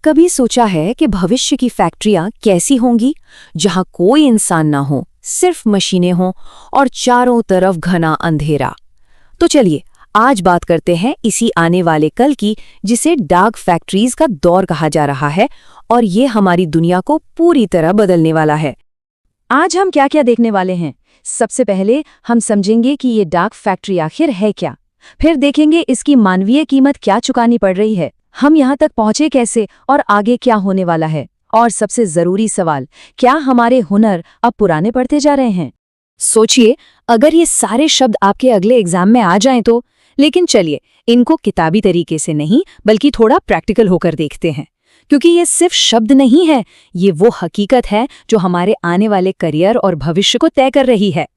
कभी सोचा है कि भविष्य की फैक्ट्रियां कैसी होंगी, जहां कोई इंसान ना हो, सिर्फ मशीनें हों और चारों तरफ घना अंधेरा? तो चलिए आज बात करते हैं इसी आने वाले कल की, जिसे डार्क फैक्ट्रीज का दौर कहा जा रहा है, और ये हमारी दुनिया को पूरी तरह बदलने वाला है। आज हम क्या क्या देखने वाले हैं? सबसे पहले हम समझेंगे कि ये डार्क फैक्ट्री आखिर है क्या। फिर देखेंगे इसकी मानवीय कीमत क्या चुकानी पड़ रही है, हम यहाँ तक पहुँचे कैसे और आगे क्या होने वाला है। और सबसे जरूरी सवाल, क्या हमारे हुनर अब पुराने पड़ते जा रहे हैं? सोचिए, अगर ये सारे शब्द आपके अगले एग्जाम में आ जाएं तो। लेकिन चलिए इनको किताबी तरीके से नहीं बल्कि थोड़ा प्रैक्टिकल होकर देखते हैं, क्योंकि ये सिर्फ शब्द नहीं है, ये वो हकीकत है जो हमारे आने वाले करियर और भविष्य को तय कर रही है।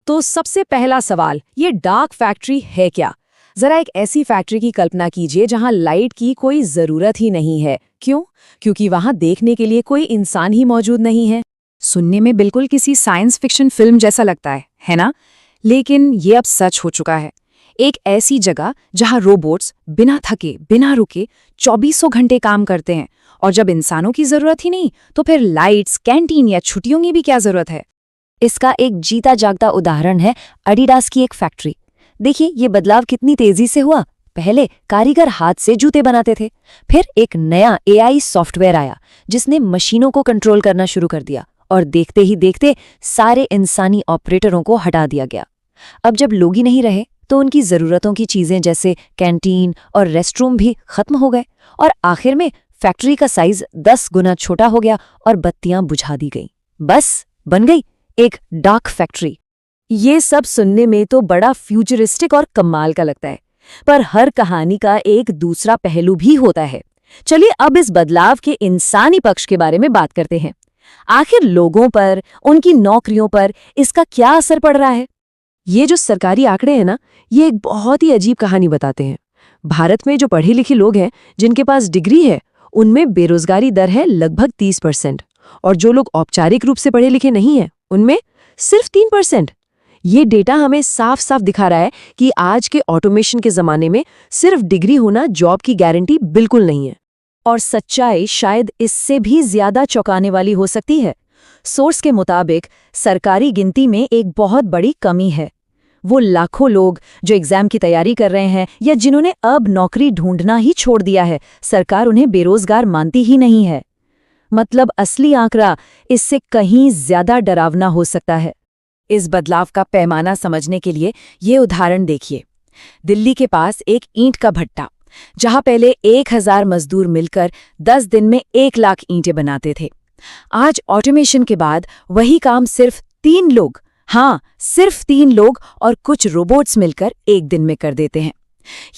तो सबसे पहला सवाल, ये डार्क फैक्ट्री है क्या? जरा एक ऐसी फैक्ट्री की कल्पना कीजिए जहां लाइट की कोई जरूरत ही नहीं है। क्यों? क्योंकि वहां देखने के लिए कोई इंसान ही मौजूद नहीं है। सुनने में बिल्कुल किसी साइंस फिक्शन फिल्म जैसा लगता है ना? लेकिन ये अब सच हो चुका है। एक ऐसी जगह जहां रोबोट्स बिना थके बिना रुके 24 घंटे काम करते हैं, और जब इंसानों की जरूरत ही नहीं तो फिर लाइट्स, कैंटीन या छुट्टियों की भी क्या जरूरत है। इसका एक जीता जागता उदाहरण है एडिडास की एक फैक्ट्री। देखिए ये बदलाव कितनी तेजी से हुआ। पहले कारीगर हाथ से जूते बनाते थे, फिर एक नया एआई सॉफ्टवेयर आया जिसने मशीनों को कंट्रोल करना शुरू कर दिया, और देखते ही देखते सारे इंसानी ऑपरेटरों को हटा दिया गया। अब जब लोग ही नहीं रहे तो उनकी जरूरतों की चीजें जैसे कैंटीन और रेस्टरूम भी खत्म हो गए, और आखिर में फैक्ट्री का साइज 10 गुना छोटा हो गया और बत्तियां बुझा दी गई। बस बन गई एक डार्क फैक्ट्री। ये सब सुनने में तो बड़ा फ्यूचरिस्टिक और कमाल का लगता है, पर हर कहानी का एक दूसरा पहलू भी होता है। चलिए अब इस बदलाव के इंसानी पक्ष के बारे में बात करते हैं। आखिर लोगों पर, उनकी नौकरियों पर इसका क्या असर पड़ रहा है? ये जो सरकारी आंकड़े हैं ना, ये एक बहुत ही अजीब कहानी बताते हैं। भारत में जो पढ़े लिखे लोग हैं, जिनके पास डिग्री है, उनमें बेरोजगारी दर है लगभग 30%, और जो लोग औपचारिक रूप से पढ़े लिखे नहीं हैं, उनमें सिर्फ 3%। ये डेटा हमें साफ साफ दिखा रहा है कि आज के ऑटोमेशन के जमाने में सिर्फ डिग्री होना जॉब की गारंटी बिल्कुल नहीं है। और सच्चाई शायद इससे भी ज्यादा चौंकाने वाली हो सकती है। सोर्स के मुताबिक सरकारी गिनती में एक बहुत बड़ी कमी है। वो लाखों लोग जो एग्जाम की तैयारी कर रहे हैं या जिन्होंने अब नौकरी ढूंढना ही छोड़ दिया है, सरकार उन्हें बेरोजगार मानती ही नहीं है। मतलब असली आंकड़ा इससे कहीं ज्यादा डरावना हो सकता है। इस बदलाव का पैमाना समझने के लिए ये उदाहरण देखिए। दिल्ली के पास एक ईंट का भट्टा, जहां पहले 1000 मजदूर मिलकर 10 दिन में 1 लाख ईंटें बनाते थे, आज ऑटोमेशन के बाद वही काम सिर्फ 3 लोग, हाँ सिर्फ 3 लोग और कुछ रोबोट्स मिलकर 1 दिन में कर देते हैं।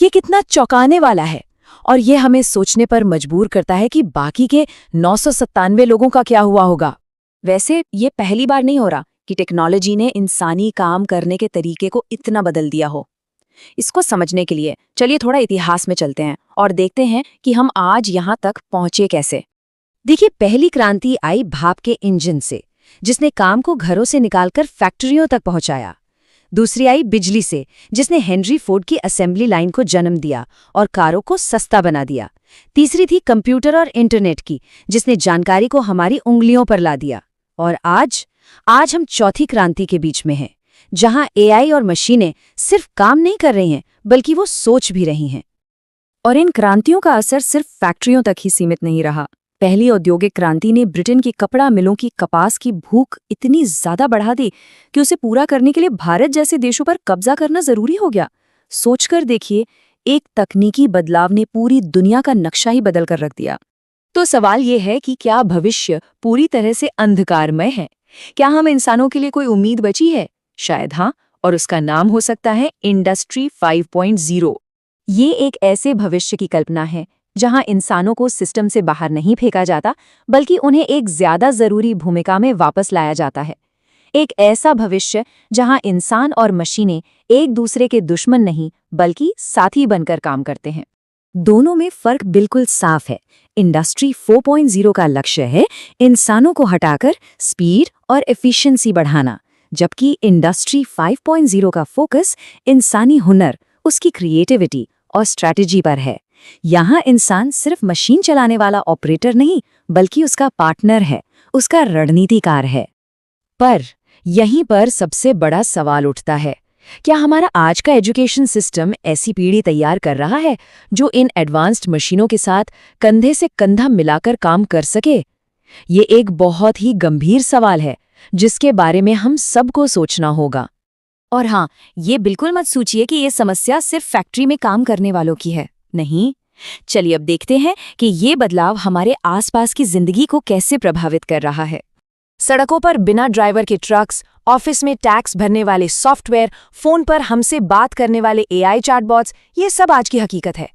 ये कितना चौंकाने वाला है, और ये हमें सोचने पर मजबूर करता है कि बाकी के 997 लोगों का क्या हुआ होगा। वैसे ये पहली बार नहीं हो रहा कि टेक्नोलॉजी ने इंसानी काम करने के तरीके को इतना बदल दिया हो। इसको समझने के लिए चलिए थोड़ा इतिहास में चलते हैं और देखते हैं कि हम आज यहाँ तक पहुँचे कैसे। देखिए, पहली क्रांति आई भाप के इंजन से, जिसने काम को घरों से निकालकर फैक्ट्रियों तक पहुंचाया। दूसरी आई बिजली से, जिसने हेनरी फोर्ड की असेंबली लाइन को जन्म दिया और कारों को सस्ता बना दिया। तीसरी थी कंप्यूटर और इंटरनेट की, जिसने जानकारी को हमारी उंगलियों पर ला दिया। और आज हम चौथी क्रांति के बीच में हैं, जहां एआई और मशीनें सिर्फ काम नहीं कर रही हैं, बल्कि वो सोच भी रही हैं। और इन क्रांतियों का असर सिर्फ फैक्ट्रियों तक ही सीमित नहीं रहा। पहली औद्योगिक क्रांति ने ब्रिटेन की कपड़ा मिलों की कपास की भूख इतनी ज्यादा बढ़ा दी कि उसे पूरा करने के लिए भारत जैसे देशों पर कब्जा करना जरूरी हो गया। सोचकर देखिए, एक तकनीकी बदलाव ने पूरी दुनिया का नक्शा ही बदल कर रख दिया। तो सवाल ये है कि क्या भविष्य पूरी तरह से अंधकारमय है? क्या हम इंसानों के लिए कोई उम्मीद बची है? शायद हाँ, और उसका नाम हो सकता है इंडस्ट्री 5.0। ये एक ऐसे भविष्य की कल्पना है जहां इंसानों को सिस्टम से बाहर नहीं फेंका जाता, बल्कि उन्हें एक ज्यादा जरूरी भूमिका में वापस लाया जाता है। एक ऐसा भविष्य जहां इंसान और मशीनें एक दूसरे के दुश्मन नहीं बल्कि साथी बनकर काम करते हैं। दोनों में फर्क बिल्कुल साफ है। इंडस्ट्री 4.0 का लक्ष्य है इंसानों को हटाकर स्पीड और एफिशिएंसी बढ़ाना, जबकि इंडस्ट्री 5.0 का फोकस इंसानी हुनर, उसकी क्रिएटिविटी और स्ट्रैटेजी पर है। यहाँ इंसान सिर्फ मशीन चलाने वाला ऑपरेटर नहीं, बल्कि उसका पार्टनर है, उसका रणनीतिकार है। पर यहीं पर सबसे बड़ा सवाल उठता है, क्या हमारा आज का एजुकेशन सिस्टम ऐसी पीढ़ी तैयार कर रहा है जो इन एडवांस्ड मशीनों के साथ कंधे से कंधा मिलाकर काम कर सके? ये एक बहुत ही गंभीर सवाल है जिसके बारे में हम सबको सोचना होगा। और हाँ, ये बिल्कुल मत सोचिए कि ये समस्या सिर्फ फैक्ट्री में काम करने वालों की है। नहीं, चलिए अब देखते हैं कि ये बदलाव हमारे आसपास की जिंदगी को कैसे प्रभावित कर रहा है। सड़कों पर बिना ड्राइवर के ट्रक्स, ऑफिस में टैक्स भरने वाले सॉफ्टवेयर, फोन पर हमसे बात करने वाले एआई चैटबॉट्स, ये सब आज की हकीकत है।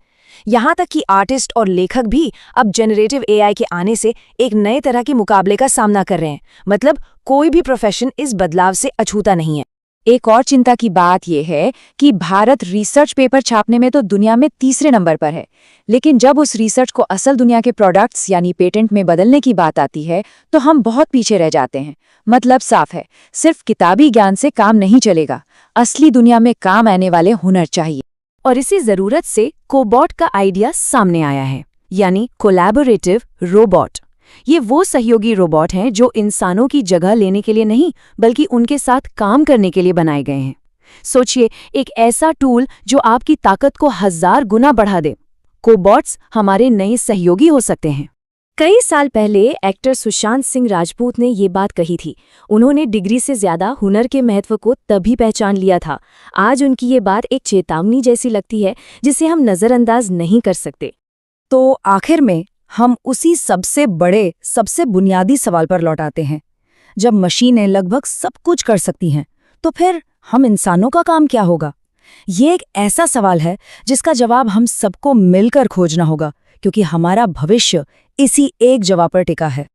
यहाँ तक कि आर्टिस्ट और लेखक भी अब जनरेटिव एआई के आने से एक नए तरह के मुकाबले का सामना कर रहे हैं। मतलब कोई भी प्रोफेशन इस बदलाव से अछूता नहीं है। एक और चिंता की बात यह है कि भारत रिसर्च पेपर छापने में तो दुनिया में तीसरे नंबर पर है, लेकिन जब उस रिसर्च को असल दुनिया के प्रोडक्ट्स यानी पेटेंट में बदलने की बात आती है तो हम बहुत पीछे रह जाते हैं। मतलब साफ है, सिर्फ किताबी ज्ञान से काम नहीं चलेगा, असली दुनिया में काम आने वाले हुनर चाहिए। और इसी जरूरत से कोबॉट का आइडिया सामने आया है, यानी कोलैबोरेटिव रोबोट। ये वो सहयोगी रोबोट हैं जो इंसानों की जगह लेने के लिए नहीं, बल्कि उनके साथ काम करने के लिए बनाए गए हैं। सोचिए, एक ऐसा टूल जो आपकी ताकत को 1000 गुना बढ़ा दे। कोबॉट्स हमारे नए सहयोगी हो सकते हैं। कई साल पहले एक्टर सुशांत सिंह राजपूत ने ये बात कही थी। उन्होंने डिग्री से ज्यादा हुनर के महत्व को तभी पहचान लिया था। आज उनकी ये बात एक चेतावनी जैसी लगती है जिसे हम नजरअंदाज नहीं कर सकते। तो आखिर में हम उसी सबसे बड़े, सबसे बुनियादी सवाल पर लौट आते हैं। जब मशीनें लगभग सब कुछ कर सकती हैं, तो फिर हम इंसानों का काम क्या होगा? ये एक ऐसा सवाल है जिसका जवाब हम सबको मिलकर खोजना होगा, क्योंकि हमारा भविष्य इसी एक जवाब पर टिका है।